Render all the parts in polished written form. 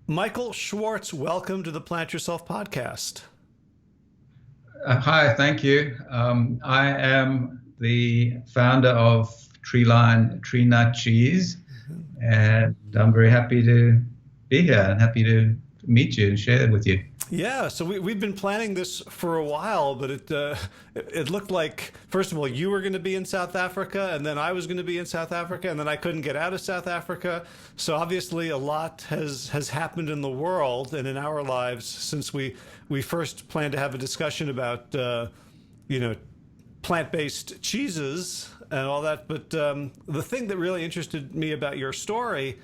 Michael Schwarz, welcome to the Plant Yourself podcast. Hi, thank you. I am the founder of Treeline Cheese, and I'm very happy to be here and happy to meet you and share it with you. Yeah, so we've been planning this for a while, but it looked like, first of all, you were going to be in South Africa, and then I was going to be in South Africa, and then I couldn't get out of South Africa. So obviously, a lot has happened in the world and in our lives since we first planned to have a discussion about you know plant-based cheeses and all that. But the thing that really interested me about your story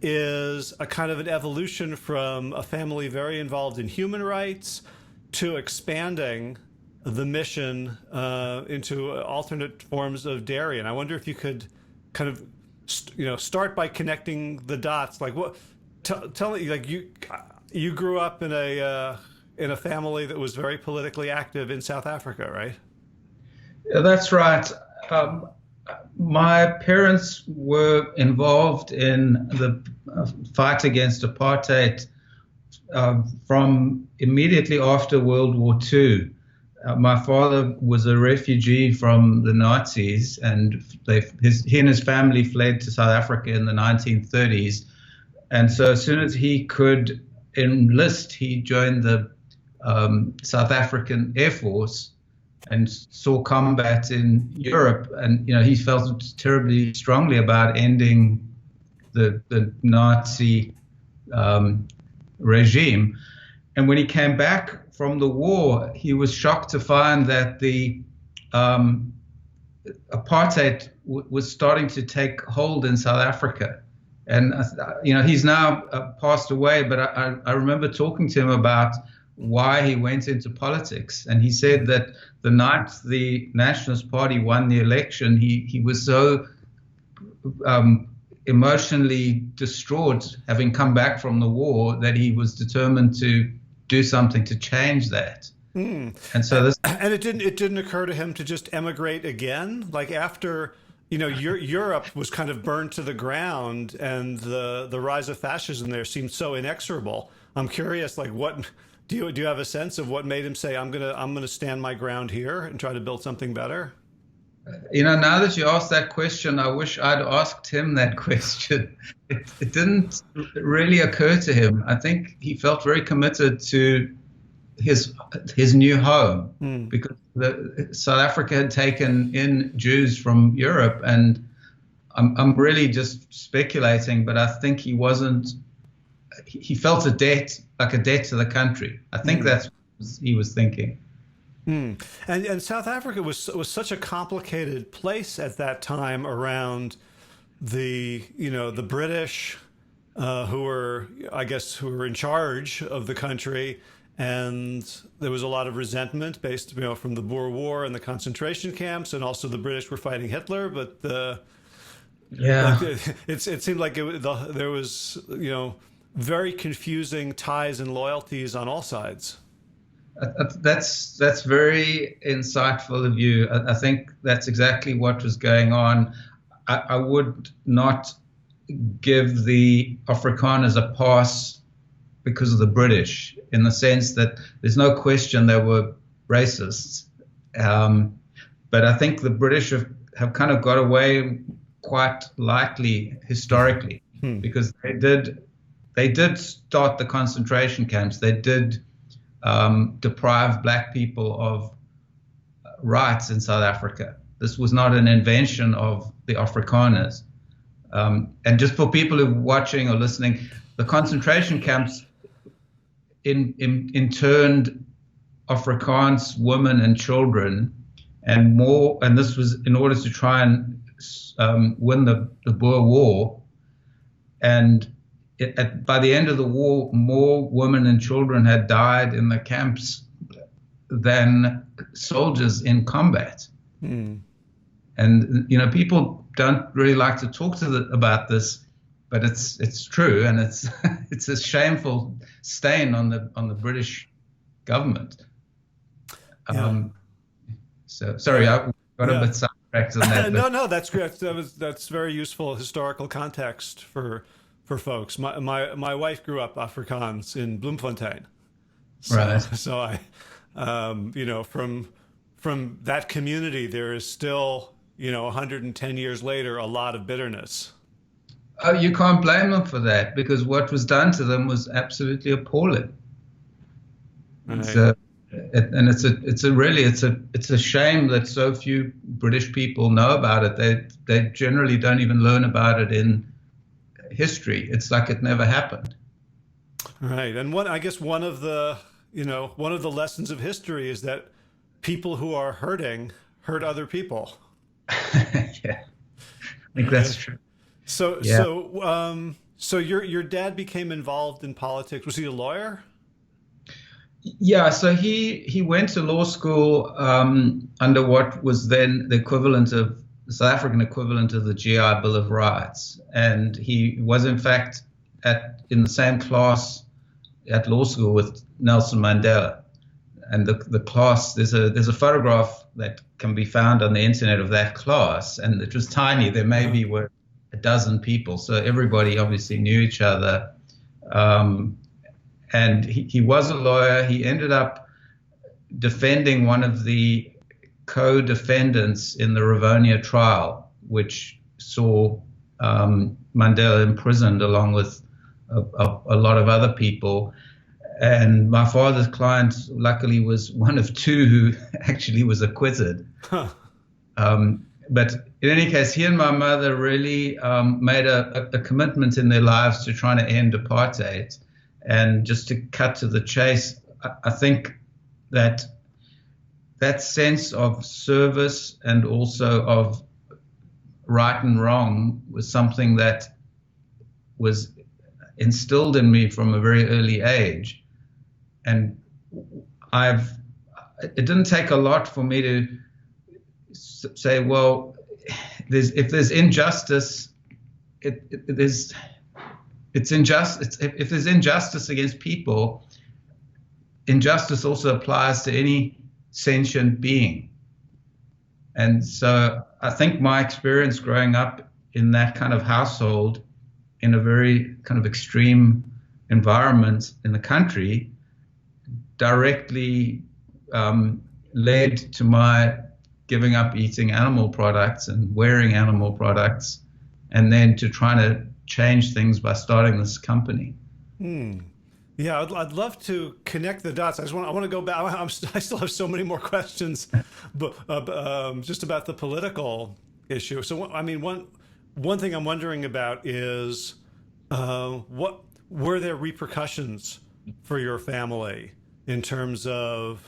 is a kind of an evolution from a family very involved in human rights to expanding the mission into alternate forms of dairy. And I wonder if you could kind of, start by connecting the dots. Like what? Tell me, like you grew up in a family that was very politically active in South Africa, right? Yeah, that's right. My parents were involved in the fight against apartheid from immediately after World War II. My father was a refugee from the Nazis, and he and his family fled to South Africa in the 1930s. And so as soon as he could enlist, he joined the South African Air Force and saw combat in Europe, and he felt terribly strongly about ending the Nazi regime. And when he came back from the war, he was shocked to find that the apartheid was starting to take hold in South Africa. And he's now passed away, but I remember talking to him about why he went into politics. And he said that the night the Nationalist Party won the election, he was so emotionally distraught, having come back from the war, that he was determined to do something to change that. And so this, and it didn't occur to him to just emigrate again, like after Europe was kind of burned to the ground, and the rise of fascism there seemed so inexorable. I'm curious, like what. Do you have a sense of what made him say, I'm gonna stand my ground here and try to build something better? Now that you asked that question, I wish I'd asked him that question. It didn't really occur to him. I think he felt very committed to his new home because South Africa had taken in Jews from Europe, and I'm really just speculating, but I think he wasn't. He felt a debt, like a debt to the country. I think that's what he was thinking. And South Africa was such a complicated place at that time around the British, who were in charge of the country, and there was a lot of resentment based from the Boer War and the concentration camps, and also the British were fighting Hitler, but it seemed like there was very confusing ties and loyalties on all sides. That's very insightful of you. I think that's exactly what was going on. I would not give the Afrikaners a pass because of the British, in the sense that there's no question they were racists. But I think the British have kind of got away quite lightly historically, because they did start the concentration camps. They did deprive black people of rights in South Africa. This was not an invention of the Afrikaners. And just for people who are watching or listening, the concentration camps interned Afrikaans women and children, and this was in order to try and win the Boer War. And by the end of the war, more women and children had died in the camps than soldiers in combat. And people don't really like to talk about this, but it's true, and it's a shameful stain on the British government. So sorry, I got a bit sidetracked on that. No, that's great. That's very useful historical context for for folks. My wife grew up Afrikaans in Bloemfontein. So, Right. so I, from that community, there is still, 110 years later, a lot of bitterness. Oh, you can't blame them for that, because what was done to them was absolutely appalling. It's Right. it's a shame that so few British people know about it. They generally don't even learn about it in history. It's like it never happened. Right. And I guess one of the lessons of history is that people who are hurting hurt other people. Yeah, I think that's true. So, Yeah. so your dad became involved in politics. Was he a lawyer? Yeah, so he went to law school under what was then the equivalent of the South African equivalent of the GI Bill of Rights, and he was in fact in the same class at law school with Nelson Mandela. And the class, there's a photograph that can be found on the internet of that class, and it was tiny. There maybe were a dozen people, so everybody obviously knew each other. And he was a lawyer. He ended up defending one of the co-defendants in the Rivonia trial, which saw Mandela imprisoned along with a lot of other people. And my father's client, luckily, was one of two who actually was acquitted. Huh. But in any case, he and my mother really made a commitment in their lives to trying to end apartheid. And just to cut to the chase, I think that sense of service and also of right and wrong was something that was instilled in me from a very early age. And it didn't take a lot for me to say, well, if there's injustice, it's injustice. If there's injustice against people, injustice also applies to any sentient being. And so I think my experience growing up in that kind of household, in a very kind of extreme environment in the country, directly led to my giving up eating animal products and wearing animal products, and then to trying to change things by starting this company. Yeah, I'd love to connect the dots. I want to go back. I still have so many more questions, but just about the political issue. So, I mean, one thing I'm wondering about is what were there repercussions for your family in terms of,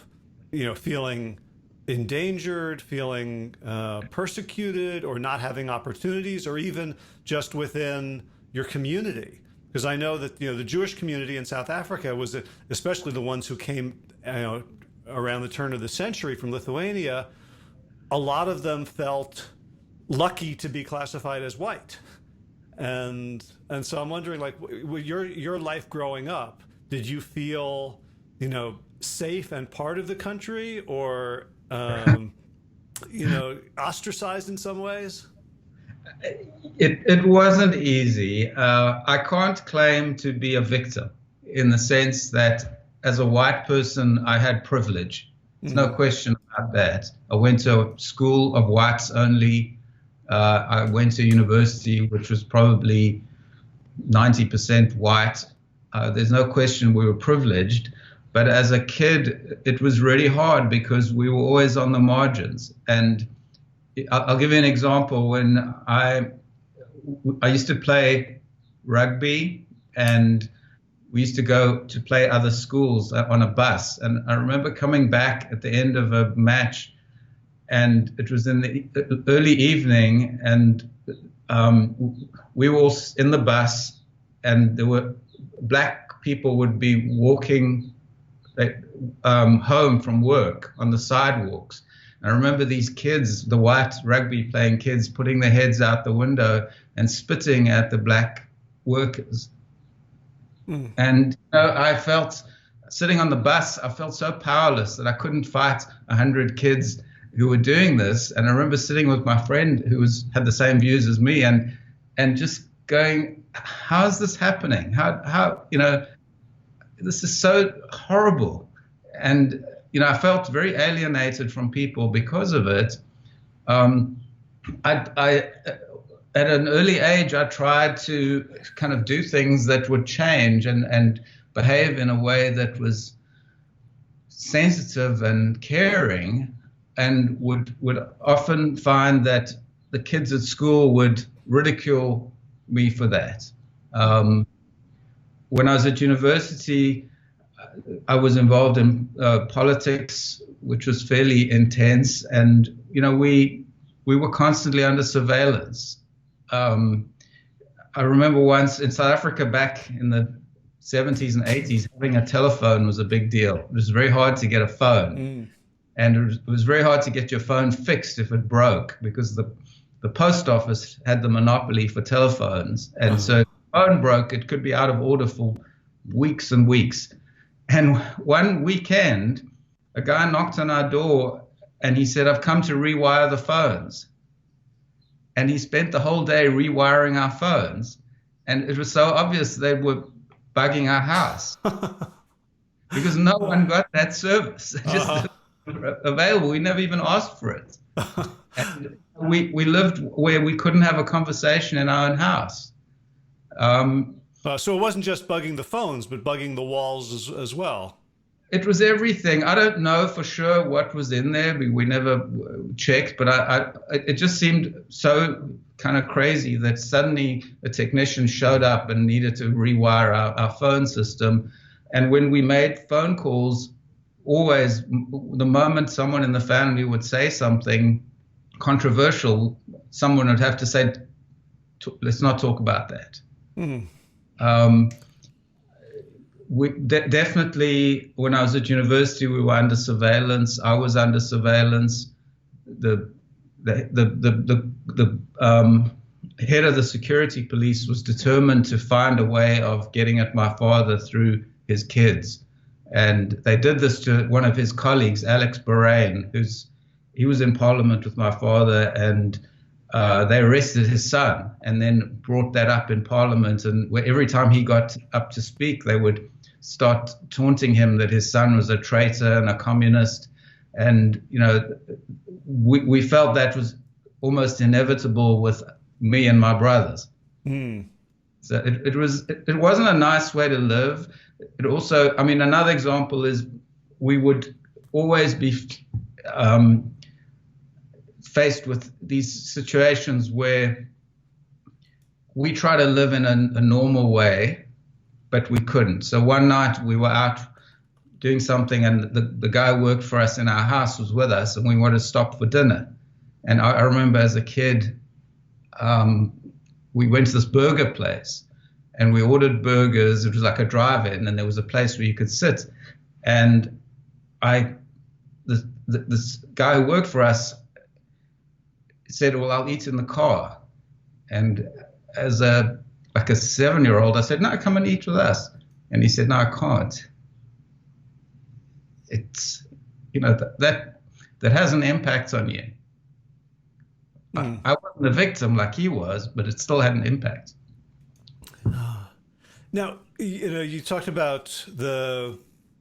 feeling endangered, feeling persecuted, or not having opportunities, or even just within your community? Because I know that the Jewish community in South Africa was, especially the ones who came around the turn of the century from Lithuania, a lot of them felt lucky to be classified as white, and so I'm wondering, like, your life growing up, did you feel safe and part of the country, or ostracized in some ways? It wasn't easy. I can't claim to be a victim in the sense that as a white person, I had privilege. There's no question about that. I went to a school of whites only. I went to university, which was probably 90% white. There's no question we were privileged. But as a kid, it was really hard because we were always on the margins. And I'll give you an example. When I used to play rugby, and we used to go to play other schools on a bus. And I remember coming back at the end of a match, and it was in the early evening, and we were all in the bus, and there were black people would be walking home from work on the sidewalks. I remember these kids, the white rugby playing kids, putting their heads out the window and spitting at the black workers. And I felt, sitting on the bus, I felt so powerless that I couldn't fight 100 kids who were doing this. And I remember sitting with my friend who had the same views as me, and just going, how is this happening? How, this is so horrible. And, I felt very alienated from people because of it. I at an early age, I tried to kind of do things that would change and behave in a way that was sensitive and caring, and would often find that the kids at school would ridicule me for that. When I was at university, I was involved in politics, which was fairly intense, and we were constantly under surveillance. I remember once in South Africa back in the 70s and 80s, having a telephone was a big deal. It was very hard to get a phone. And it was very hard to get your phone fixed if it broke, because the post office had the monopoly for telephones. And so if the phone broke, it could be out of order for weeks and weeks. And one weekend, a guy knocked on our door and he said, "I've come to rewire the phones." And he spent the whole day rewiring our phones. And it was so obvious they were bugging our house because no one got that service. Just available. We never even asked for it. And we lived where we couldn't have a conversation in our own house. So it wasn't just bugging the phones, but bugging the walls as well. It was everything. I don't know for sure what was in there. We never checked, but it just seemed so kind of crazy that suddenly a technician showed up and needed to rewire our phone system. And when we made phone calls, always the moment someone in the family would say something controversial, someone would have to say, "Let's not talk about that." We definitely, when I was at university, we were under surveillance. I was under surveillance. The head of the security police was determined to find a way of getting at my father through his kids. And they did this to one of his colleagues, Alex Bahrain, he was in Parliament with my father, and they arrested his son and then brought that up in Parliament. And every time he got up to speak, they would start taunting him that his son was a traitor and a communist. And, we felt that was almost inevitable with me and my brothers. So it wasn't a nice way to live. It also, another example is we would always be faced with these situations where we try to live in a normal way, but we couldn't. So one night we were out doing something, and the guy who worked for us in our house was with us, and we wanted to stop for dinner. And I remember as a kid, we went to this burger place, and we ordered burgers. It was like a drive-in, and there was a place where you could sit. And this guy who worked for us said, "Well, I'll eat in the car." And as a 7-year-old, I said, "No, come and eat with us." And he said, "No, I can't." It's, that has an impact on you. I wasn't a victim like he was, but it still had an impact. Now, you talked about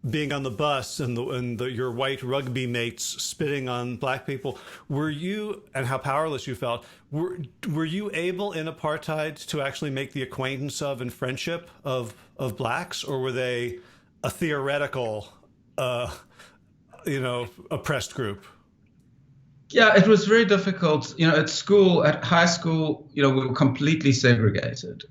being on the bus and your white rugby mates spitting on black people. Were you, and how powerless you felt, were you able in apartheid to actually make the acquaintance of and friendship of blacks, or were they a theoretical, oppressed group? Yeah, it was very difficult. At school, at high school, we were completely segregated.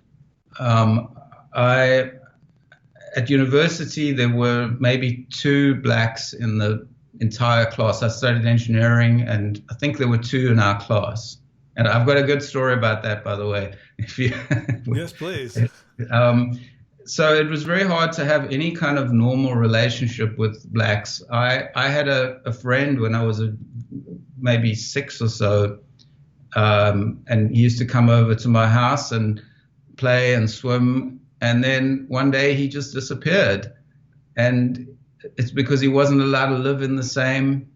At university, there were maybe 2 blacks in the entire class. I studied engineering, and I think there were 2 in our class. And I've got a good story about that, by the way. Yes, please. So it was very hard to have any kind of normal relationship with blacks. I had a friend when I was maybe 6 or so, and he used to come over to my house and play and swim. And then one day he just disappeared. And it's because he wasn't allowed to live in the same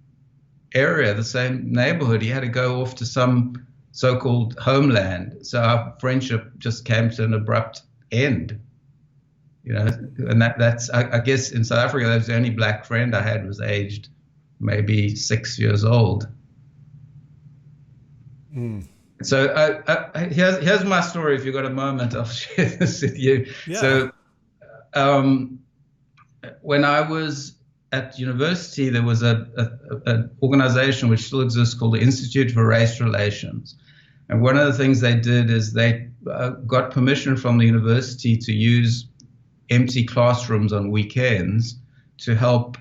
area, the same neighborhood. He had to go off to some so-called homeland. So our friendship just came to an abrupt end. And that's I guess in South Africa, that was the only black friend I had, was aged maybe 6 years old. So here's my story. If you've got a moment, I'll share this with you. Yeah. So when I was at university, there was an organization which still exists called the Institute for Race Relations. And one of the things they did is they got permission from the university to use empty classrooms on weekends to help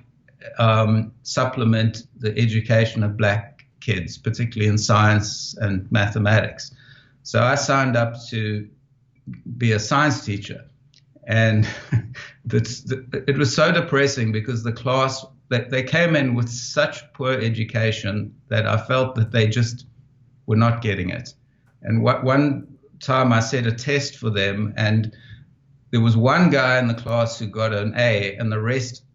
supplement the education of black kids, particularly in science and mathematics. So I signed up to be a science teacher. And it was so depressing because the class, they came in with such poor education that I felt that they just were not getting it. And one time I set a test for them, and there was one guy in the class who got an A, and the rest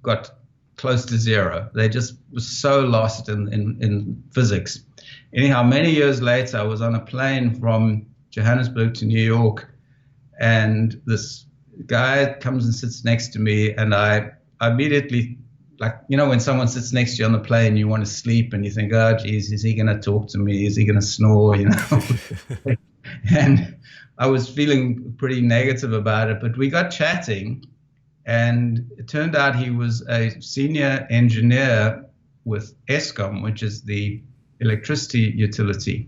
got close to zero. They just were so lost in physics. Anyhow, many years later, I was on a plane from Johannesburg to New York, and this guy comes and sits next to me, and I immediately, when someone sits next to you on the plane, you want to sleep, and you think, oh, geez, is he going to talk to me? Is he going to snore? And I was feeling pretty negative about it, but we got chatting, and it turned out he was a senior engineer with Eskom, which is the electricity utility,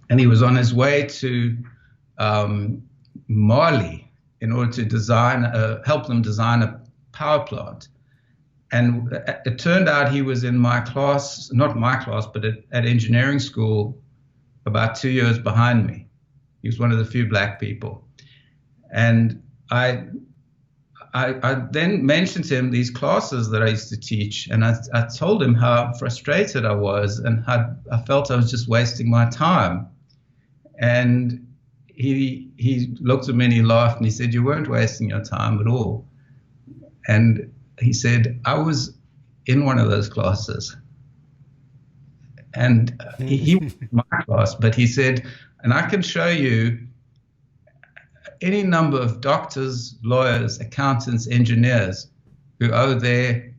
and he was on his way to Mali in order to help them design a power plant. And it turned out he was in my class, not my class, but at engineering school about 2 years behind me. He was one of the few black people. And I then mentioned to him these classes that I used to teach, and I told him how frustrated I was and how I felt I was just wasting my time. And he looked at me and he laughed and he said, "You weren't wasting your time at all." And he said, "I was in one of those classes." And he was in my class, but he said, "And I can show you any number of doctors, lawyers, accountants, engineers who owe their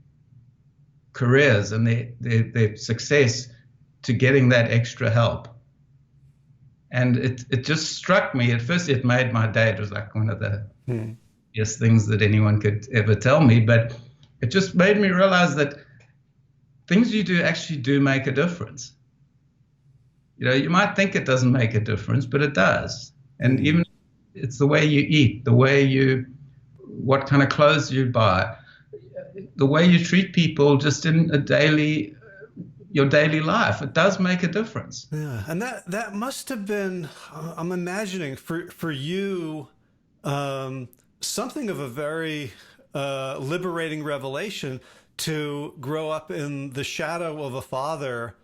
careers and their success to getting that extra help." And it just struck me. At first, it made my day. It was like one of the best things that anyone could ever tell me. But it just made me realize that things you do actually do make a difference. You might think it doesn't make a difference, but it does. And even it's the way you eat, what kind of clothes you buy, the way you treat people just in your daily life. It does make a difference. Yeah, and that must have been, I'm imagining, for you, something of a very liberating revelation to grow up in the shadow of a father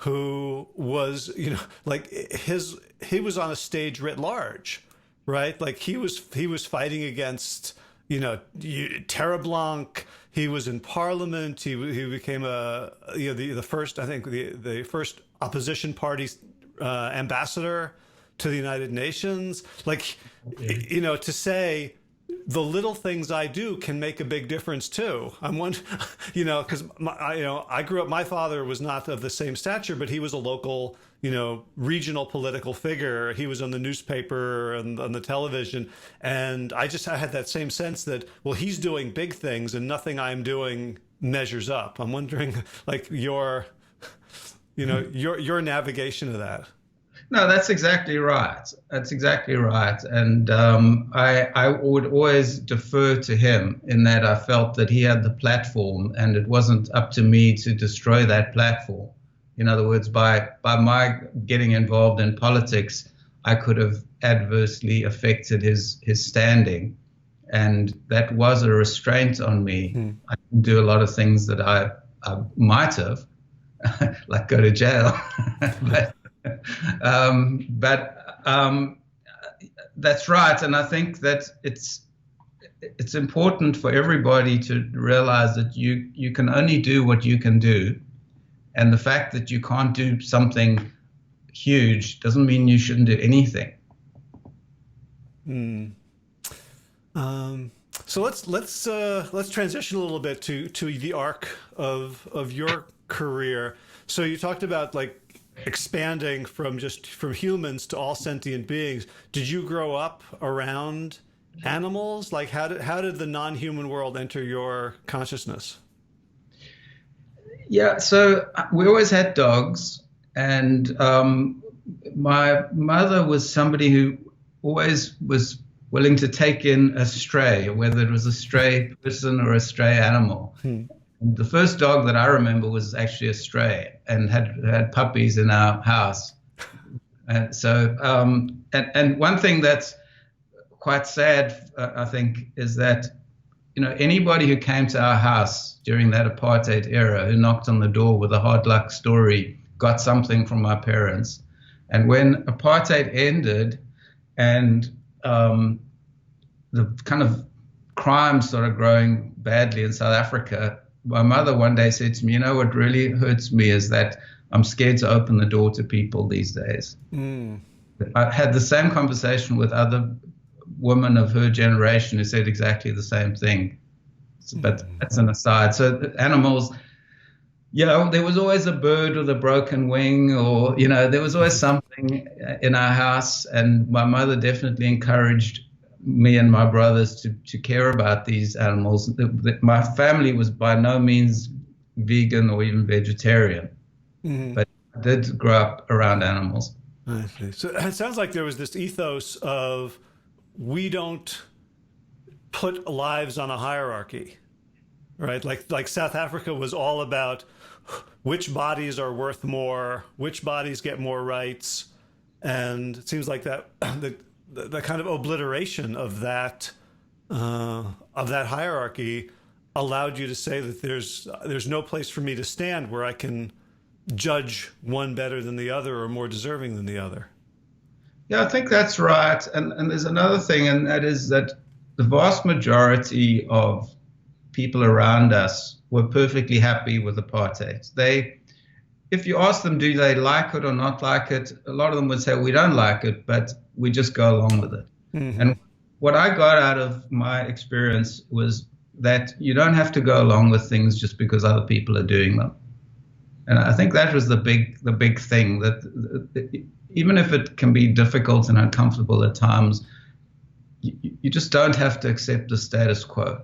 who was, he was on a stage writ large, right? Like he was fighting against, Terre Blanc. He was in Parliament. He became the first, I think, the first opposition party ambassador to the United Nations. To say the little things I do can make a big difference too. I'm one, because I grew up. My father was not of the same stature, but he was a local, regional political figure. He was on the newspaper and on the television, and I had that same sense that, well, he's doing big things, and nothing I'm doing measures up. I'm wondering, your navigation of that. No, that's exactly right. That's exactly right. And I would always defer to him in that I felt that he had the platform and it wasn't up to me to destroy that platform. In other words, by my getting involved in politics, I could have adversely affected his standing. And that was a restraint on me. I didn't do a lot of things that I might have, like go to jail. But that's right, and I think that it's important for everybody to realize that you can only do what you can do, and the fact that you can't do something huge doesn't mean you shouldn't do anything. Mm. So let's transition a little bit to the arc of your career. So you talked about like expanding from humans to all sentient beings. Did you grow up around animals? Like how did the non-human world enter your consciousness? Yeah, so we always had dogs, and my mother was somebody who always was willing to take in a stray, whether it was a stray person or a stray animal. The first dog that I remember was actually a stray and had puppies in our house. And so, and one thing that's quite sad, I think, is that, you know, anybody who came to our house during that apartheid era, who knocked on the door with a hard luck story, got something from my parents. And when apartheid ended and the kind of crime started growing badly in South Africa, my mother one day said to me, you know, what really hurts me is that I'm scared to open the door to people these days. I had the same conversation with other women of her generation who said exactly the same thing. But that's an aside. So animals, you know, there was always a bird with a broken wing, or, you know, there was always something in our house. And my mother definitely encouraged me and my brothers to care about these animals. My family was by no means vegan or even vegetarian, but I did grow up around animals. I see. So it sounds like there was this ethos of we don't put lives on a hierarchy, right? Like South Africa was all about which bodies are worth more, which bodies get more rights, and it seems like that the kind of obliteration of that hierarchy allowed you to say that there's no place for me to stand where I can judge one better than the other or more deserving than the other. Yeah, I think that's right. And there's another thing, and that is that the vast majority of people around us were perfectly happy with apartheid. If you ask them, do they like it or not like it, a lot of them would say, we don't like it, but we just go along with it. And what I got out of my experience was that you don't have to go along with things just because other people are doing them. And I think that was the big thing, that even if it can be difficult and uncomfortable at times, you just don't have to accept the status quo.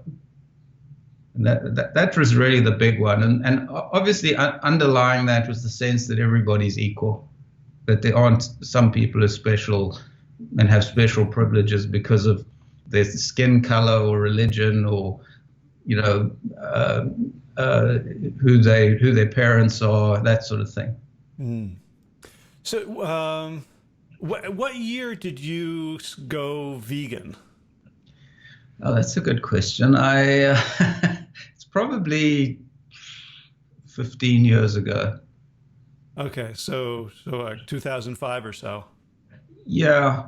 And that was really the big one. And obviously underlying that was the sense that everybody's equal, that there aren't some people who are special and have special privileges because of their skin color or religion or, you know, who their parents are, that sort of thing. So what year did you go vegan? Oh, that's a good question. It's probably 15 years ago. Okay, so like 2005 or so. Yeah,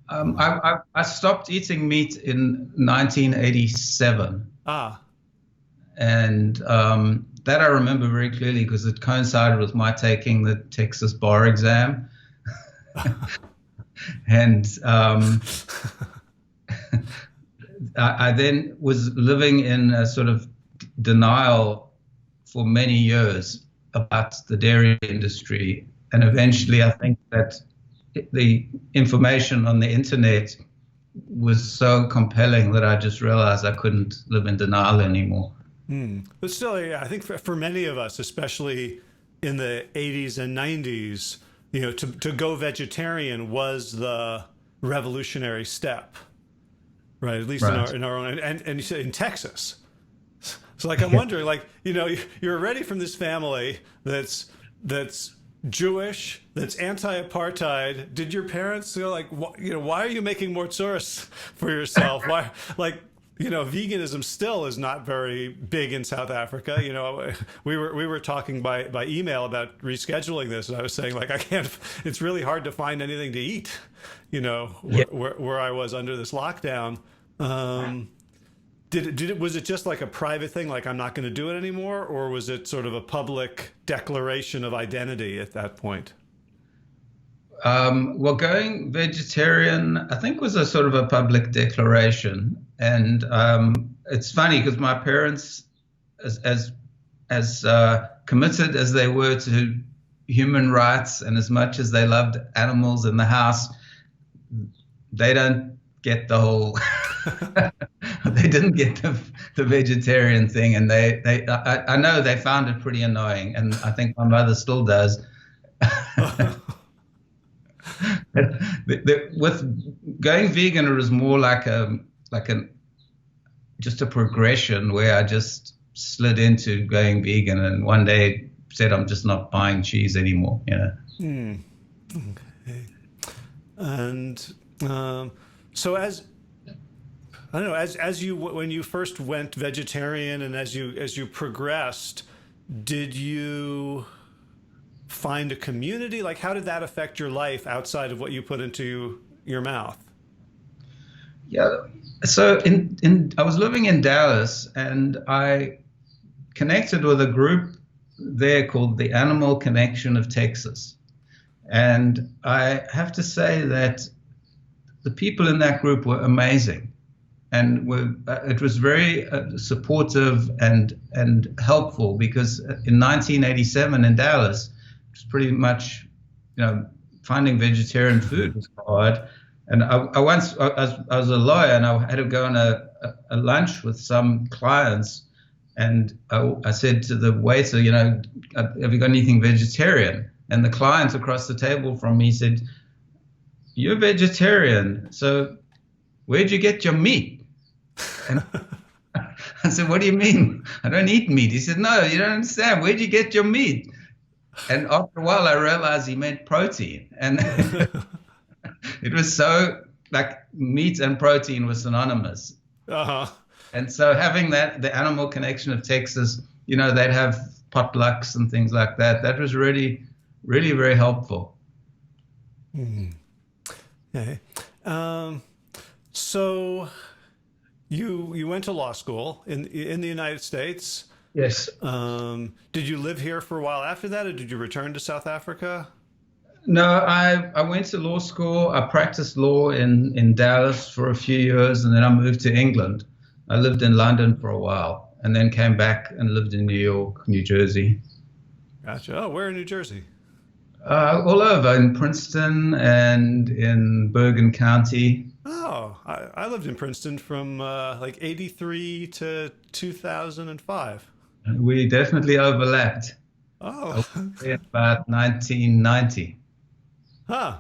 I stopped eating meat in 1987. And that I remember very clearly because it coincided with my taking the Texas bar exam. And I then was living in a sort of denial for many years about the dairy industry. And eventually I think that the information on the internet was so compelling that I just realized I couldn't live in denial anymore. But still, yeah, I think for many of us, especially in the 80s and 90s, you know, to go vegetarian was the revolutionary step, right? At least in our own, and you said in Texas. So like, I'm wondering, like, you know, you're already from this family that's Jewish, that's anti-apartheid. Did your parents go like, you know, why are you making more tourists for yourself? Why, like, you know, veganism still is not very big in South Africa. You know, we were talking by email about rescheduling this, and I was saying like, I can't. It's really hard to find anything to eat. You know, where I was under this lockdown. Was it just like a private thing, like I'm not going to do it anymore, or was it sort of a public declaration of identity at that point? Well, going vegetarian, I think, was a sort of a public declaration, and it's funny because my parents, as committed as they were to human rights, and as much as they loved animals in the house, they don't get the whole. They didn't get the vegetarian thing, and I know they found it pretty annoying, and I think my mother still does. With going vegan, it was more like just a progression where I just slid into going vegan, and one day said I'm just not buying cheese anymore. Okay. And so as I don't know, as you when you first went vegetarian and as you progressed, did you find a community? Like, how did that affect your life outside of what you put into your mouth? Yeah. So I was living in Dallas, and I connected with a group there called the Animal Connection of Texas. And I have to say that the people in that group were amazing, and it was very supportive and helpful, because in 1987 in Dallas, it was pretty much, finding vegetarian food was hard. And I was a lawyer, and I had to go on a lunch with some clients, and I said to the waiter, have you got anything vegetarian? And the client across the table from me said, "You're vegetarian, so where'd you get your meat?" And I said, "What do you mean? I don't eat meat." He said, "No, you don't understand. Where'd you get your meat?" And after a while, I realized he meant protein. And it was so, like, meat and protein were synonymous. Uh-huh. And so having the Animal Connection of Texas, they'd have potlucks and things like that. That was really, really very helpful. Okay. So you went to law school in the United States. Yes. Did you live here for a while after that, or did you return to South Africa? No, I went to law school. I practiced law in Dallas for a few years, and then I moved to England. I lived in London for a while, and then came back and lived in New York, New Jersey. Gotcha. Oh, where in New Jersey? All over, in Princeton and in Bergen County. Oh, I lived in Princeton from like 83 to 2005. We definitely overlapped. Oh. About 1990. Huh.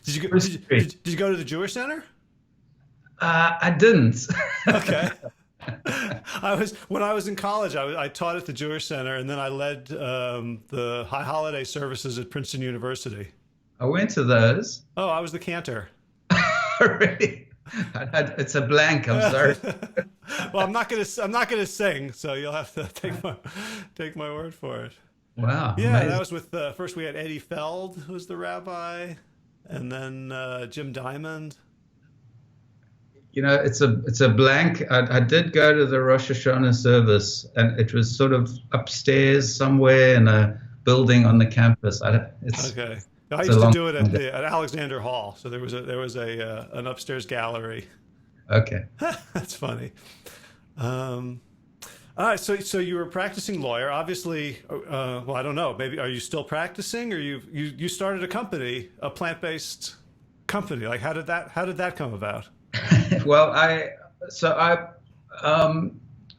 Did you go to the Jewish Center? I didn't. Okay. When I was in college, I taught at the Jewish Center, and then I led the high holiday services at Princeton University. I went to those. Oh, I was the cantor. Really? It's a blank. I'm sorry. Well, I'm not gonna sing, so you'll have to take my word for it. Wow. Yeah, amazing. that was with first we had Eddie Feld, who was the rabbi, and then Jim Diamond. It's a blank. I did go to the Rosh Hashanah service, and it was sort of upstairs somewhere in a building on the campus. Okay. I used to do it at Alexander Hall, so there was an upstairs gallery. Okay. That's funny. All right, so you were a practicing lawyer, obviously. Well, I don't know. Maybe are you still practicing, or you started a company, a plant-based company? Like, how did that come about? Well, I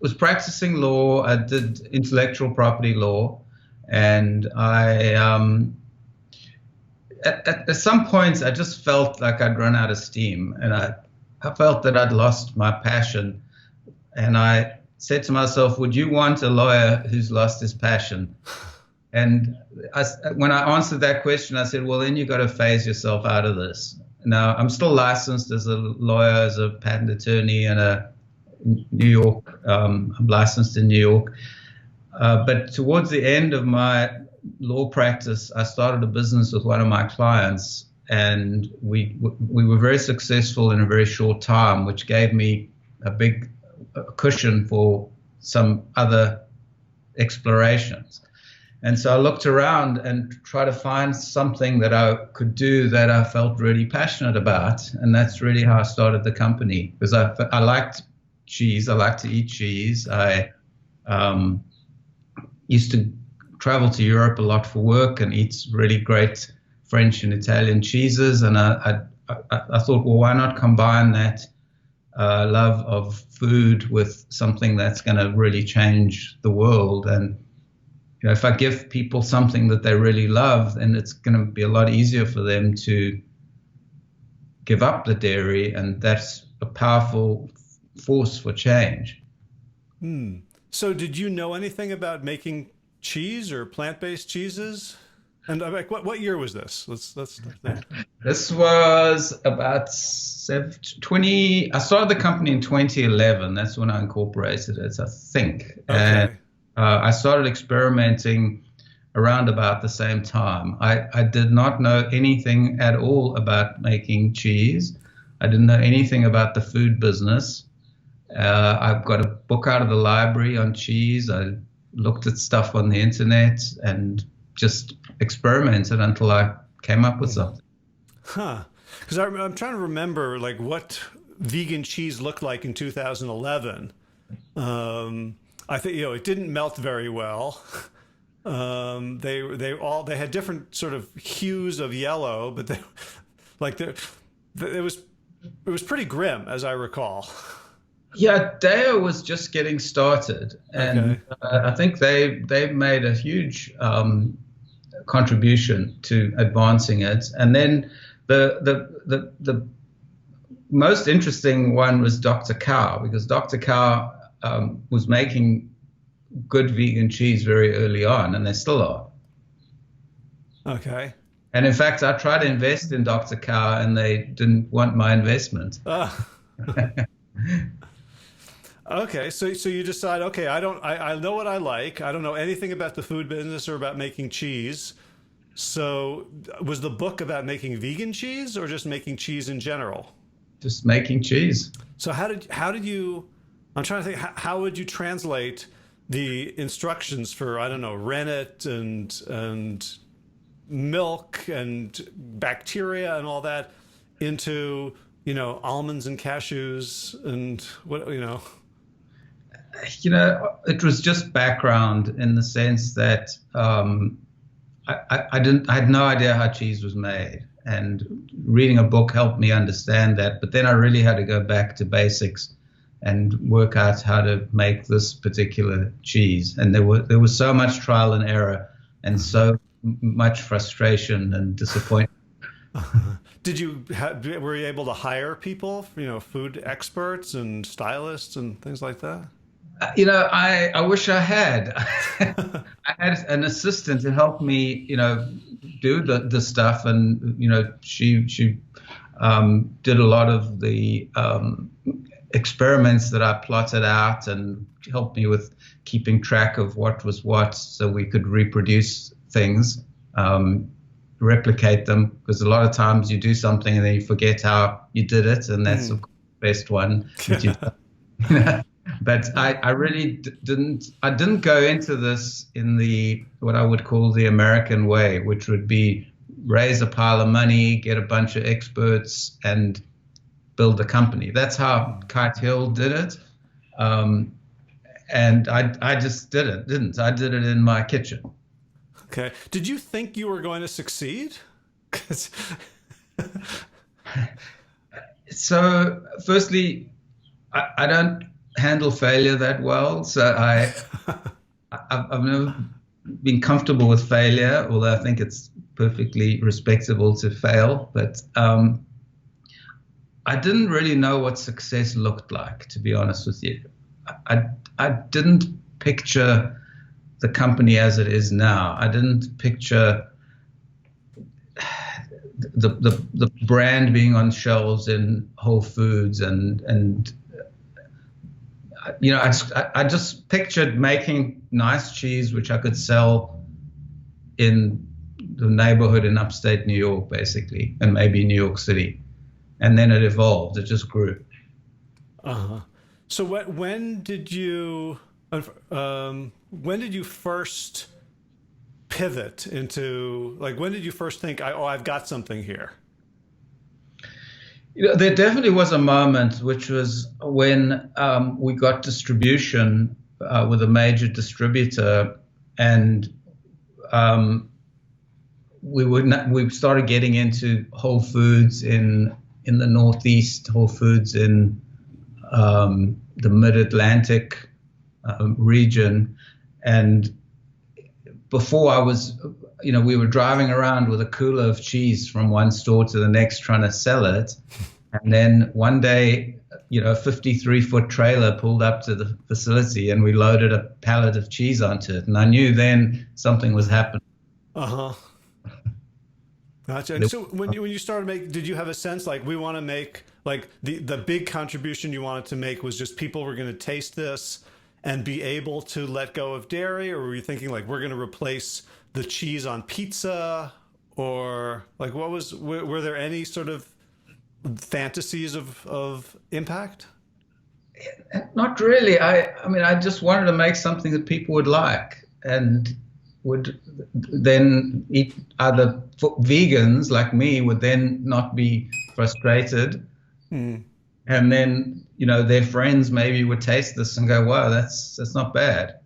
was practicing law. I did intellectual property law, and at some points I just felt like I'd run out of steam, and I felt that I'd lost my passion, and I said to myself, would you want a lawyer who's lost his passion? And when I answered that question, I said, well, then you've got to phase yourself out of this. Now, I'm still licensed as a lawyer, as a patent attorney in New York. I'm licensed in New York. But towards the end of my law practice, I started a business with one of my clients, and we were very successful in a very short time, which gave me a big cushion for some other explorations. And so I looked around and tried to find something that I could do that I felt really passionate about. And that's really how I started the company, because I liked cheese. I like to eat cheese. I used to travel to Europe a lot for work and eat really great French and Italian cheeses. And I thought, well, why not combine that love of food with something that's going to really change the world? And if I give people something that they really love, then it's going to be a lot easier for them to give up the dairy, and that's a powerful force for change. So did you know anything about making cheese or plant-based cheeses? And like, what year was this? Let's start there. This was about 20. I started the company in 2011. That's when I incorporated it, I think. Okay. And I started experimenting around about the same time. I did not know anything at all about making cheese. I didn't know anything about the food business. I've got a book out of the library on cheese. I looked at stuff on the internet and just experimented until I came up with something. Huh. Because I'm trying to remember like what vegan cheese looked like in 2011. I think, it didn't melt very well. They had different sort of hues of yellow, but it was pretty grim, as I recall. Yeah, Deo was just getting started, and I think they made a huge contribution to advancing it. And then the most interesting one was Dr. Cow, because Dr. Cow was making good vegan cheese very early on, and they still are. Okay. And in fact, I tried to invest in Dr. Cow, and they didn't want my investment. Okay, so you decide, okay, I know what I like. I don't know anything about the food business or about making cheese. So was the book about making vegan cheese or just making cheese in general? Just making cheese. So how did you, I'm trying to think, how would you translate the instructions for, I don't know, rennet and milk and bacteria and all that into, almonds and cashews and what, it was just background in the sense that I had no idea how cheese was made, and reading a book helped me understand that. But then I really had to go back to basics and work out how to make this particular cheese. And there was so much trial and error and so much frustration and disappointment. Were you able to hire people, food experts and stylists and things like that? I wish I had. I had an assistant to help me, do the stuff, and she did a lot of the experiments that I plotted out and helped me with keeping track of what was what, so we could reproduce things, replicate them, because a lot of times you do something and then you forget how you did it, and that's the best one. But I really didn't go into this in what I would call the American way, which would be raise a pile of money, get a bunch of experts, and build a company. That's how Kite Hill did it. And I just didn't. I did it in my kitchen. Okay. Did you think you were going to succeed? So, firstly, I don't handle failure that well, so I've never been comfortable with failure, although I think it's perfectly respectable to fail. But I didn't really know what success looked like, to be honest with you. I didn't picture the company as it is now. I didn't picture the brand being on shelves in Whole Foods and I just pictured making nice cheese which I could sell in the neighborhood in upstate New York, basically, and maybe New York City. And then it evolved. It just grew. So when did you first pivot into, like, when did you first think, I've got something here? There definitely was a moment, which was when we got distribution with a major distributor, and we started getting into Whole Foods in the Northeast, Whole Foods in the Mid-Atlantic region, and before I was, we were driving around with a cooler of cheese from one store to the next trying to sell it. And then one day, a 53-foot trailer pulled up to the facility and we loaded a pallet of cheese onto it. And I knew then something was happening. Uh-huh. Gotcha. And so when you started making, did you have a sense like we want to make, like the big contribution you wanted to make was just people were going to taste this and be able to let go of dairy? Or were you thinking like we're going to replace the cheese on pizza? Or like were there any sort of fantasies of impact? Not really. I mean, I just wanted to make something that people would like and would then eat. Other vegans like me would then not be frustrated. And then, their friends maybe would taste this and go, wow, that's not bad.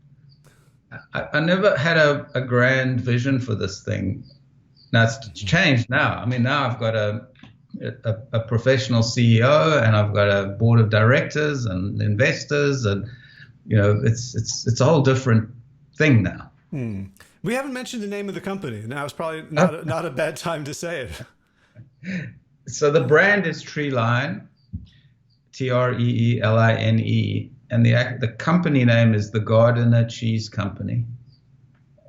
I never had a grand vision for this thing. Now it's changed now. I mean, now I've got a professional CEO and I've got a board of directors and investors, and it's a whole different thing now. We haven't mentioned the name of the company. Now it's probably not a bad time to say it. So the brand is Treeline, Treeline, and the company name is the Gardner Cheese Company.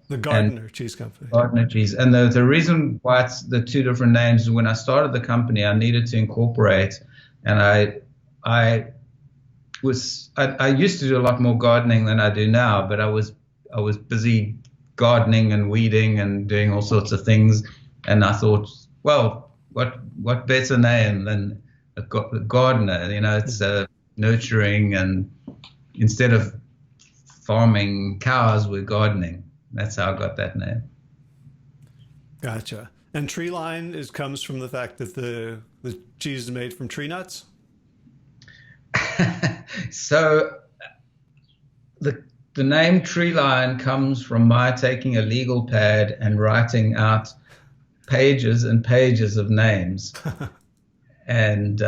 The Gardner Cheese Company. Gardner Cheese. And the reason why it's the two different names is when I started the company, I needed to incorporate, and I used to do a lot more gardening than I do now, but I was busy gardening and weeding and doing all sorts of things, and I thought, well, what better name than a gardener? It's nurturing, and instead of farming cows, we're gardening. That's how I got that name. Gotcha. And Treeline comes from the fact that the cheese is made from tree nuts? So the name Treeline comes from my taking a legal pad and writing out pages and pages of names. And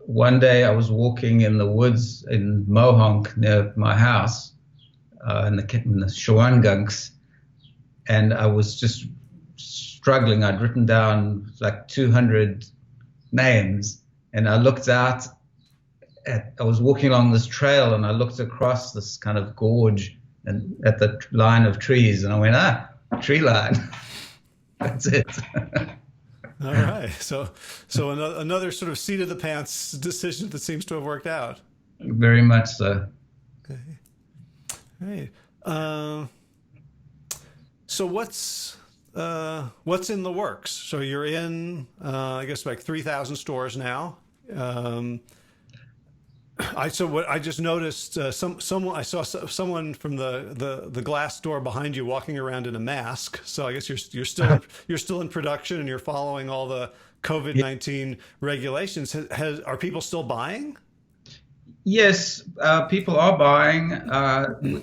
one day I was walking in the woods in Mohonk near my house, in the Shawangunks, and I was just struggling. I'd written down like 200 names, and I looked out I was walking along this trail, and I looked across this kind of gorge and at the line of trees, and I went, tree line. That's it. All right. So another sort of seat of the pants decision that seems to have worked out. Very much so. Okay. Right. So what's in the works? So you're in, I guess, like 3,000 stores now. I just noticed I saw someone from the glass door behind you walking around in a mask. So I guess you're still in production and you're following all the COVID-19 regulations. Are people still buying? Yes, people are buying.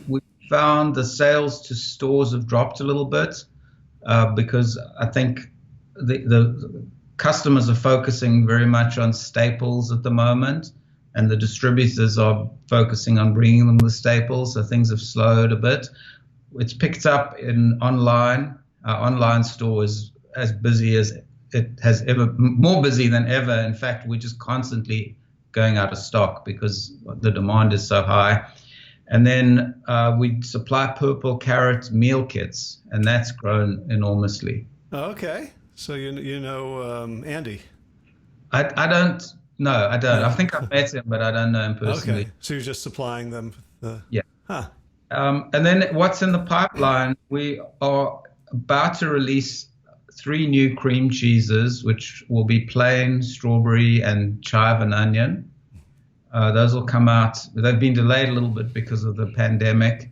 We found the sales to stores have dropped a little bit because I think the customers are focusing very much on staples at the moment, and the distributors are focusing on bringing them the staples, so things have slowed a bit. It's picked up in online. Our online store is as busy as it has ever, more busy than ever. In fact, we're just constantly going out of stock because the demand is so high. And then we supply purple carrot meal kits, and that's grown enormously. Okay. So you know Andy? I don't. No, I don't. I think I've met him, but I don't know him personally. Okay. So you're just supplying them? Yeah. Huh. And then what's in the pipeline, we are about to release 3 new cream cheeses, which will be plain, strawberry, and chive and onion. Those will come out. They've been delayed a little bit because of the pandemic.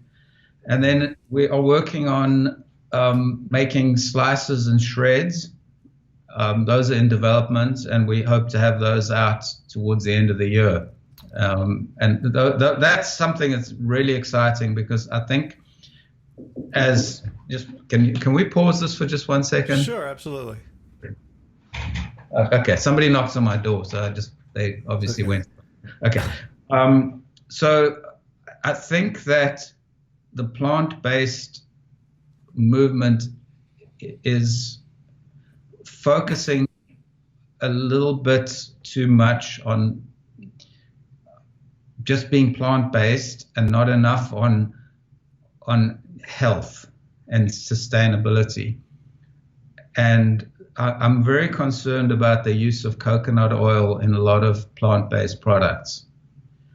And then we are working on making slices and shreds. Those are in development, and we hope to have those out towards the end of the year. And that's something that's really exciting, because I think can we pause this for just 1 second? Sure, absolutely. Okay, somebody knocks on my door, so they obviously went. Okay, so I think that the plant-based movement is focusing a little bit too much on just being plant-based and not enough on health and sustainability. And I'm very concerned about the use of coconut oil in a lot of plant-based products.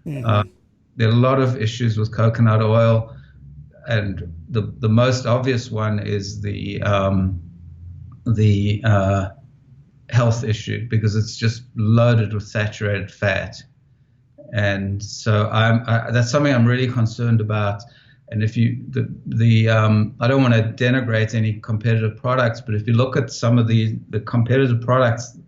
Mm-hmm. There are a lot of issues with coconut oil, and the most obvious one is the health issue, because it's just loaded with saturated fat. And so that's something I'm really concerned about. And if I don't want to denigrate any competitive products, but if you look at some of the competitive products,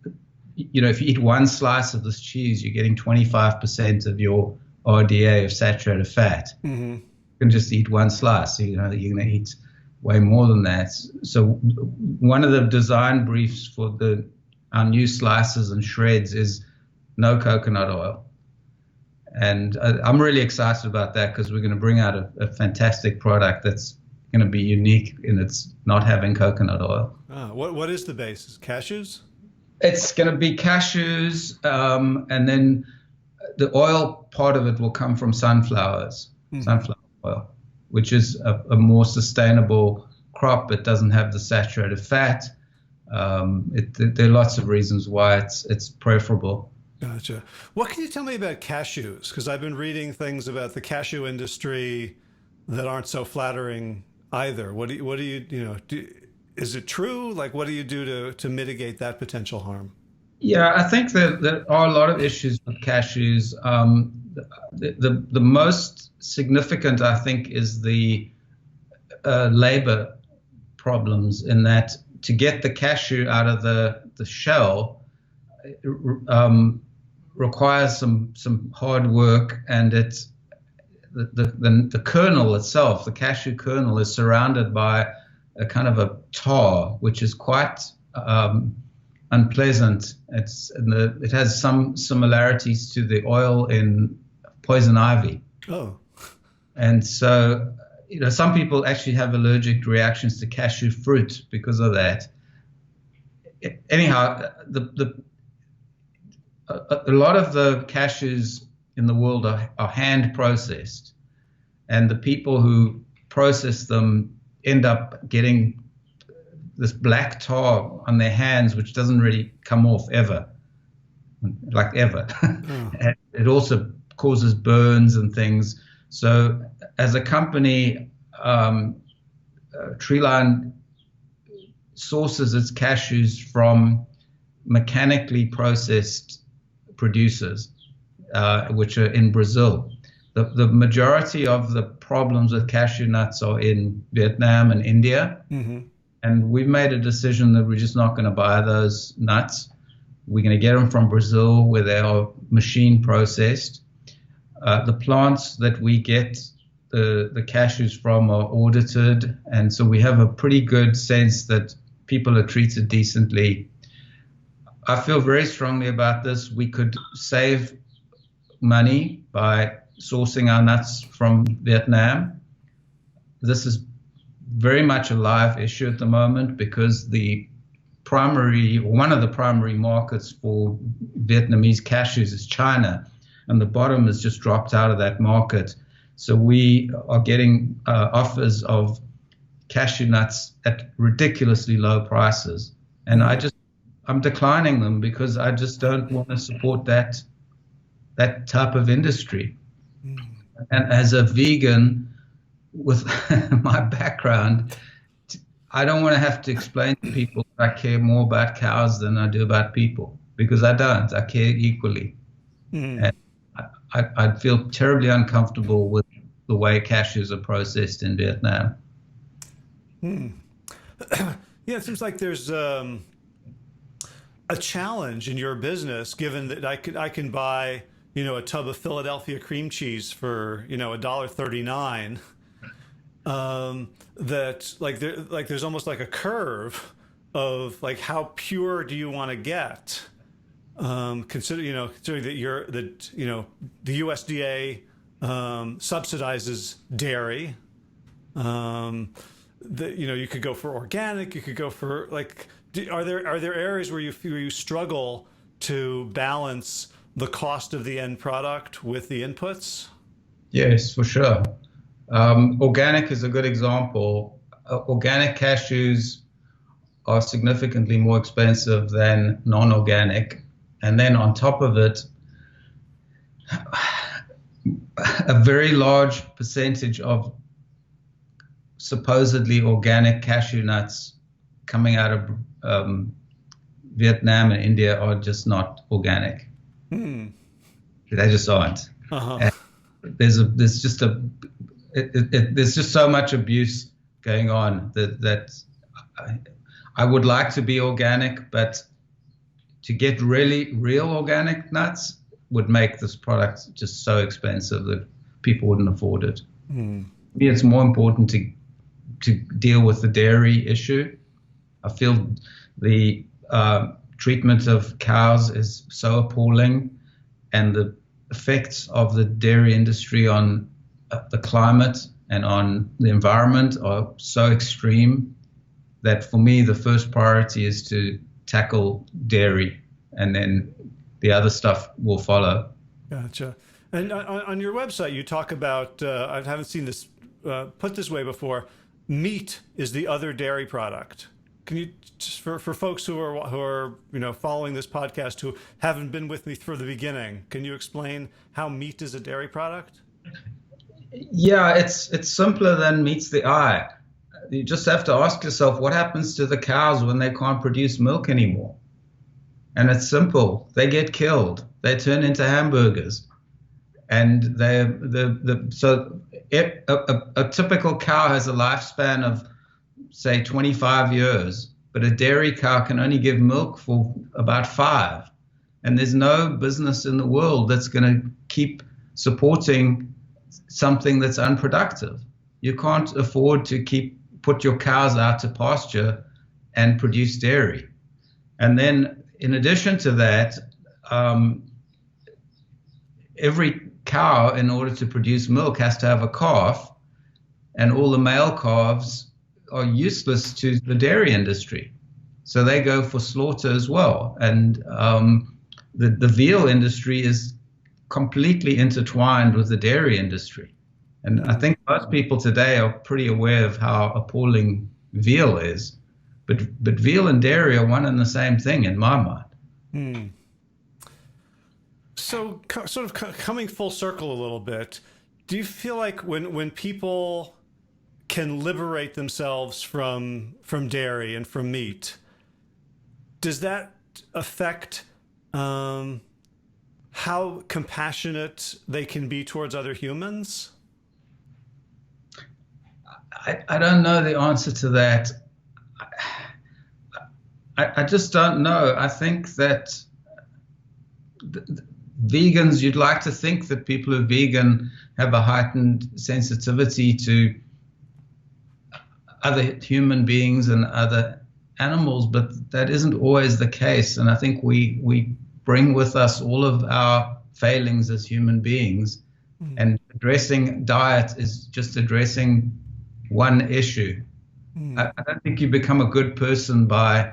if you eat one slice of this cheese, you're getting 25% of your RDA of saturated fat. Mm-hmm. You can just eat one slice. You're going to eat way more than that. So one of the design briefs for our new slices and shreds is no coconut oil. And I'm really excited about that, because we're going to bring out a fantastic product that's going to be unique in its not having coconut oil. What is the basis? Cashews? It's going to be cashews, and then the oil part of it will come from sunflower oil, which is a more sustainable crop. It doesn't have the saturated fat. There are lots of reasons why it's preferable. Gotcha. What can you tell me about cashews? Because I've been reading things about the cashew industry that aren't so flattering either. What do you is it true? Like, what do you do to mitigate that potential harm? Yeah, I think that there are a lot of issues with cashews. The most significant, I think, is the labor problems, in that to get the cashew out of the shell requires some hard work, and it's the kernel itself, the cashew kernel, is surrounded by a kind of a tar, which is quite unpleasant. It has some similarities to the oil in poison ivy. Oh. And so, some people actually have allergic reactions to cashew fruit because of that. Anyhow, a lot of the cashews in the world are hand processed, and the people who process them end up getting this black tar on their hands, which doesn't really come off ever. And it also causes burns and things. So as a company, Treeline sources its cashews from mechanically processed producers, which are in Brazil. The majority of the problems with cashew nuts are in Vietnam and India. Mm-hmm. And we've made a decision that we're just not going to buy those nuts. We're going to get them from Brazil, where they are machine processed. The plants that we get the cashews from are audited, and so we have a pretty good sense that people are treated decently. I feel very strongly about this. We could save money by sourcing our nuts from Vietnam. This is very much a live issue at the moment, because one of the primary markets for Vietnamese cashews is China, and the bottom has just dropped out of that market. So we are getting offers of cashew nuts at ridiculously low prices, and I'm declining them, because I just don't want to support that type of industry. Mm. And as a vegan with my background, I don't want to have to explain to people that I care more about cows than I do about people, because I don't. I care equally. Mm. And I'd feel terribly uncomfortable with the way cashews are processed in Vietnam. Hmm. Yeah, it seems like there's a challenge in your business, given that I can buy a tub of Philadelphia cream cheese for $1.39. That there's almost like a curve of like how pure do you want to get. Considering the USDA subsidizes dairy. You could go for organic. You could go for are there areas where you struggle to balance the cost of the end product with the inputs? Yes, for sure. Organic is a good example. Organic cashews are significantly more expensive than non-organic. And then on top of it, a very large percentage of supposedly organic cashew nuts coming out of Vietnam and India are just not organic. They just aren't. Uh-huh. There's just so much abuse going on that I would like to be organic, but to get really real organic nuts would make this product just so expensive that people wouldn't afford it. For me, it's more important to deal with the dairy issue. I feel the treatment of cows is so appalling, and the effects of the dairy industry on the climate and on the environment are so extreme that for me the first priority is to tackle dairy, and then the other stuff will follow. Gotcha. And on your website, you talk about, I haven't seen this put this way before, meat is the other dairy product. Can you, just for folks who are following this podcast who haven't been with me from the beginning, can you explain how meat is a dairy product? Yeah, it's simpler than meets the eye. You just have to ask yourself, what happens to the cows when they can't produce milk anymore? And it's simple. They get killed. They turn into hamburgers. And a typical cow has a lifespan of, say, 25 years, but a dairy cow can only give milk for about 5. And there's no business in the world that's going to keep supporting something that's unproductive. You can't afford to put your cows out to pasture and produce dairy. And then in addition to that, every cow, in order to produce milk, has to have a calf, and all the male calves are useless to the dairy industry. So they go for slaughter as well. And the veal industry is completely intertwined with the dairy industry. And I think most people today are pretty aware of how appalling veal is. But veal and dairy are one and the same thing in my mind. So sort of coming full circle a little bit, do you feel like when people can liberate themselves from dairy and from meat, does that affect how compassionate they can be towards other humans? I don't know the answer to that. I just don't know. I think that vegans, you'd like to think that people who are vegan have a heightened sensitivity to other human beings and other animals, but that isn't always the case. And I think we bring with us all of our failings as human beings, and addressing diet is just addressing one issue. I don't think you become a good person by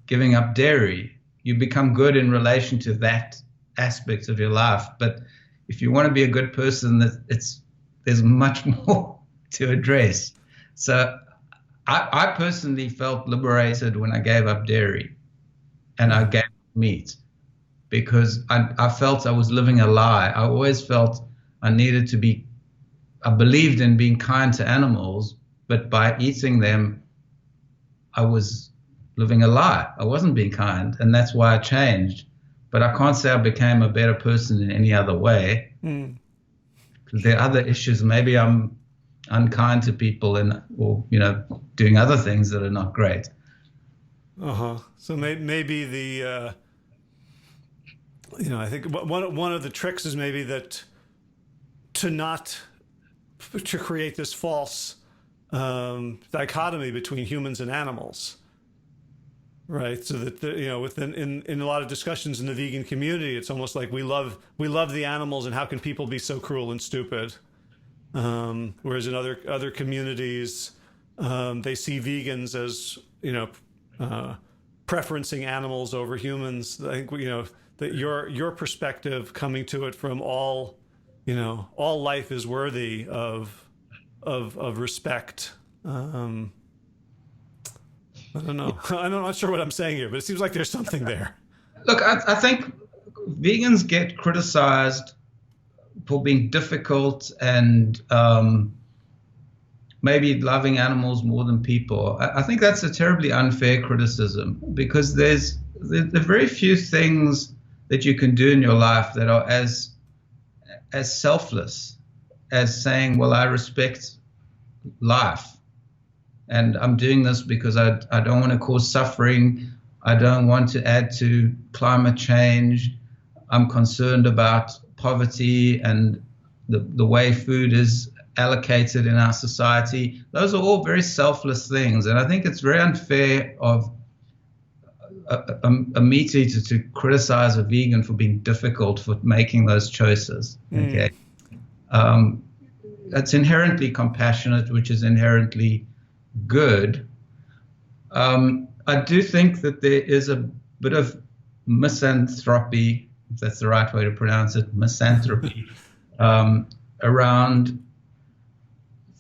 giving up dairy. You become good in relation to that aspect of your life. But if you want to be a good person, there's much more to address. So I personally felt liberated when I gave up dairy and I gave up meat, because I felt I was living a lie. I always felt I believed in being kind to animals, but by eating them, I was living a lie. I wasn't being kind, and that's why I changed. But I can't say I became a better person in any other way. There are other issues. Maybe I'm unkind to people or doing other things that are not great. So maybe the I think one of the tricks is maybe that to create this false dichotomy between humans and animals, right? So that in a lot of discussions in the vegan community, it's almost like we love the animals, and how can people be so cruel and stupid? Whereas in other communities, they see vegans as preferencing animals over humans. I think that your perspective, coming to it from all life is worthy of respect. I don't know. I'm not sure what I'm saying here, but it seems like there's something there. Look, I think vegans get criticized for being difficult and maybe loving animals more than people. I think that's a terribly unfair criticism, because there's very few things that you can do in your life that are as selfless as saying, well, I respect life, and I'm doing this because I don't want to cause suffering. I don't want to add to climate change. I'm concerned about poverty and the way food is allocated in our society. Those are all very selfless things, and I think it's very unfair of a meat eater to criticize a vegan for being difficult for making those choices. Okay, that's inherently compassionate, which is inherently good. I do think that there is a bit of misanthropy, if that's the right way to pronounce it, misanthropy, around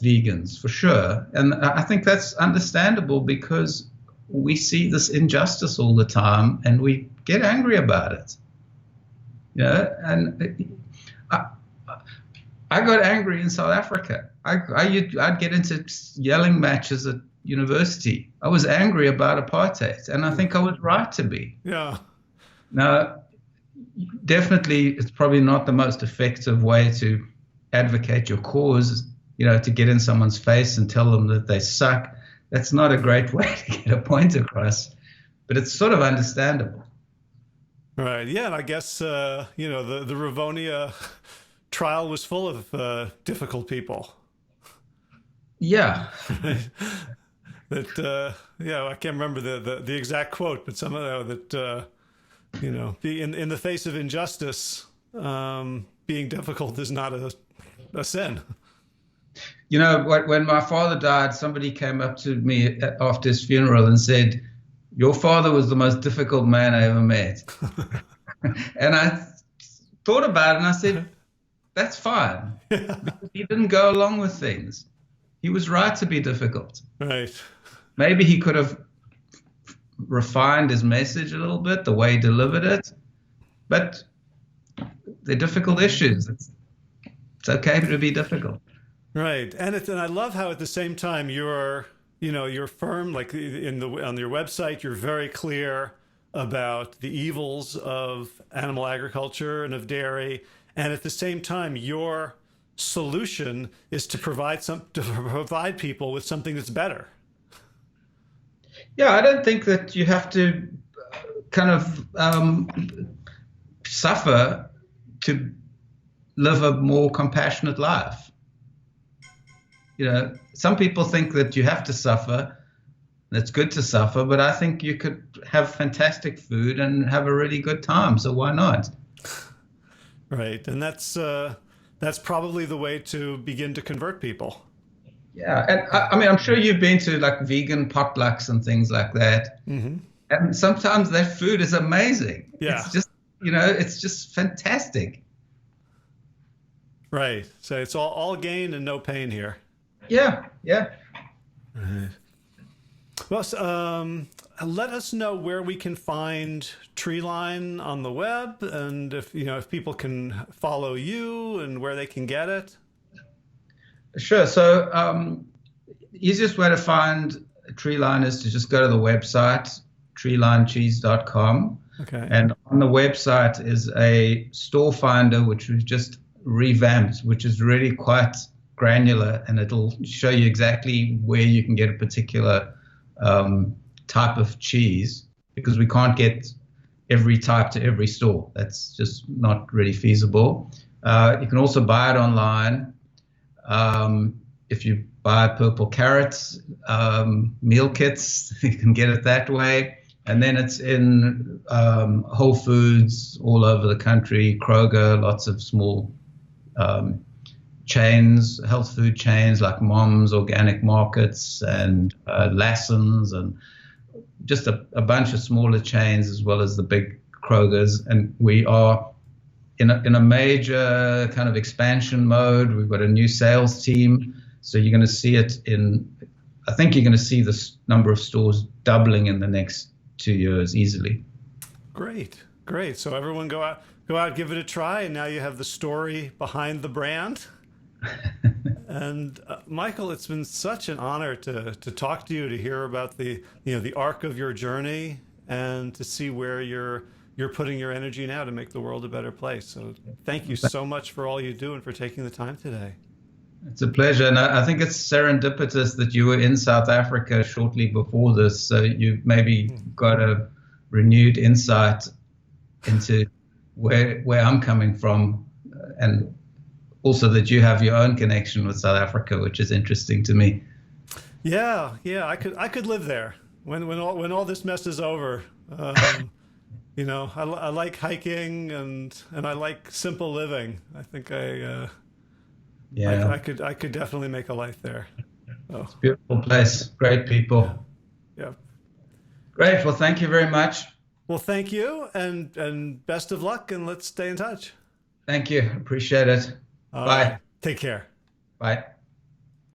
vegans, for sure. And I think that's understandable, because we see this injustice all the time and we get angry about it. And I got angry in South Africa. I'd get into yelling matches at university. I was angry about apartheid, and I think I was right to be. Yeah. Now, definitely, it's probably not the most effective way to advocate your cause, to get in someone's face and tell them that they suck. That's not a great way to get a point across, but it's sort of understandable. Right. Yeah. And I guess, the Rivonia trial was full of difficult people. Yeah. That, I can't remember the exact quote, but some of that, in the face of injustice, being difficult is not a sin. When my father died, somebody came up to me after his funeral and said, "Your father was the most difficult man I ever met." And I thought about it and I said, that's fine. Yeah. Because he didn't go along with things. He was right to be difficult. Right. Maybe he could have refined his message a little bit, the way he delivered it, but they're difficult issues. It's okay to be difficult. Right. And I love how at the same time you're firm, like on your website, you're very clear about the evils of animal agriculture and of dairy. And at the same time, your solution is to provide people with something that's better. Yeah, I don't think that you have to kind of suffer to live a more compassionate life. Some people think that you have to suffer. It's good to suffer, but I think you could have fantastic food and have a really good time. So why not? Right, and that's probably the way to begin to convert people. Yeah, and I mean, I'm sure you've been to like vegan potlucks and things like that, and sometimes that food is amazing. Yeah, it's just fantastic. Right. So it's all gain and no pain here. Yeah. Right. Well, let us know where we can find Treeline on the web, and if people can follow you and where they can get it. Sure. So easiest way to find Treeline is to just go to the website, treelinecheese.com. Okay. And on the website is a store finder, which we've just revamped, which is really quite granular, and it'll show you exactly where you can get a particular type of cheese, because we can't get every type to every store. That's just not really feasible. You can also buy it online. If you buy purple carrots, meal kits, you can get it that way. And then it's in Whole Foods all over the country, Kroger, lots of small chains, health food chains like Mom's Organic Markets and Lassen's, and just a bunch of smaller chains as well as the big Krogers. And we are in a major kind of expansion mode. We've got a new sales team. So you're going to see it I think you're going to see the number of stores doubling in the next 2 years easily. Great. So everyone go out, give it a try. And now you have the story behind the brand. And Michael, it's been such an honor to talk to you, to hear about the arc of your journey, and to see where you're putting your energy now to make the world a better place. So thank you so much for all you do and for taking the time today. It's a pleasure. And I think it's serendipitous that you were in South Africa shortly before this. So you've maybe got a renewed insight into where I'm coming from, and also that you have your own connection with South Africa, which is interesting to me. Yeah, I could live there when all this mess is over. I like hiking and I like simple living. I think I could definitely make a life there. Oh. It's a beautiful place, great people. Yeah. Great. Well, thank you very much. Well, thank you, and best of luck, and let's stay in touch. Thank you. Appreciate it. All Bye. Right. Take care. Bye.